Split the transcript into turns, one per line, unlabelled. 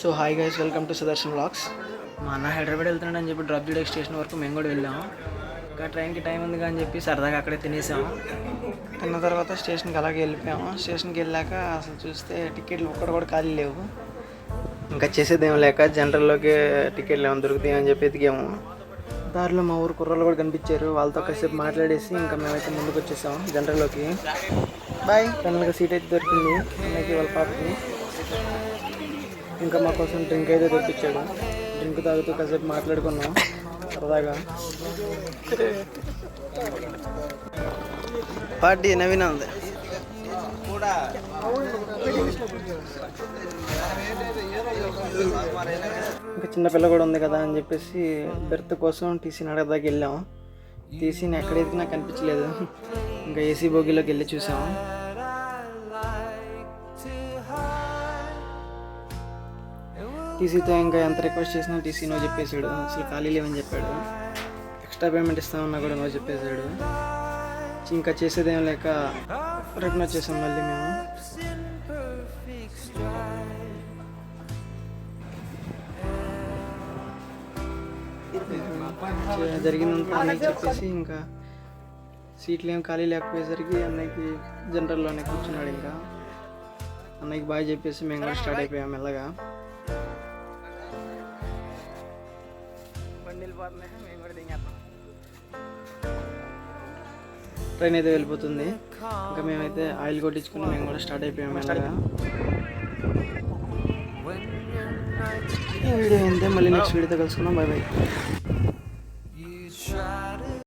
So hi guys, welcome to Sudarshan vlogs. మా అన్న హైదరాబాద్ వెళ్తున్నాడు అని చెప్పి డ్రాప్ చేయడానికి స్టేషన్ వరకు మేము కూడా వెళ్ళాము. ఇంకా ట్రైన్కి టైం ఉంది అని చెప్పి సరదాగా అక్కడే తినేసాము. తిన్న తర్వాత స్టేషన్కి అలాగే వెళ్ళిపోయాము. స్టేషన్కి వెళ్ళాక అసలు చూస్తే టికెట్లు ఒక్కడ కూడా ఖాళీ లేవు. ఇంకా చేసేదేం లేక జనరల్లోకి టికెట్లు ఏమైనా దొరుకుతాయి అని చెప్పి ఎతికాము. దారిలో మా ఊరు కుర్రలు కూడా కనిపించారు. వాళ్ళతో కాసేపు మాట్లాడేసి ఇంకా మేమైతే ముందుకు వచ్చేసాము జనరల్లోకి. బాయ్. ఫైనల్గా సీట్ అయితే దొరికింది అన్నకి వాళ్ళ పాపకి. ఇంకా మా కోసం డ్రింక్ అయితే తెప్పించాడు. డ్రింక్ తాగుతూ కాసేపు మాట్లాడుకున్నాం సరదాగా. పార్టీ నవీన ఉంది. ఇంకా చిన్నపిల్ల కూడా ఉంది కదా అని చెప్పేసి బెర్త్ కోసం టీసీని అడగదాకా వెళ్ళాము. టీసీని ఎక్కడైతే నాకు కనిపించలేదు. ఇంకా ఏసీ బోగిలోకి వెళ్ళి చూసాము. టీసీతో ఇంకా ఎంత రిక్వెస్ట్ చేసినా టీసీ నో చెప్పేశాడు. అసలు ఖాళీ లేవని చెప్పాడు. ఎక్స్ట్రా పేమెంట్ ఇస్తామన్నా కూడా నో చెప్పేశాడు. ఇంకా చేసేదేం లేక రిటర్న్ వచ్చేసాం మళ్ళీ మేము. జరిగిందంతా అన్నయ్యకి చెప్పేసి ఇంకా సీట్లు ఏం ఖాళీ లేకపోయేసరికి అన్నయ్యకి జనరల్లోనే కూర్చున్నాడు. ఇంకా అన్నయ్యకి బాగా చెప్పేసి మేము కూడా స్టార్ట్ అయిపోయాం మెల్లగా. ట్రైన్ అయితే వెళ్ళిపోతుంది. ఇంకా మేమైతే ఆయిల్ కొట్టించుకుని మేము కూడా స్టార్ట్ అయిపోయాము మెల్లగా. ఈ వీడియో అయితే మళ్ళీ నెక్స్ట్ వీడియోతో కలుసుకున్నాం. Bye bye.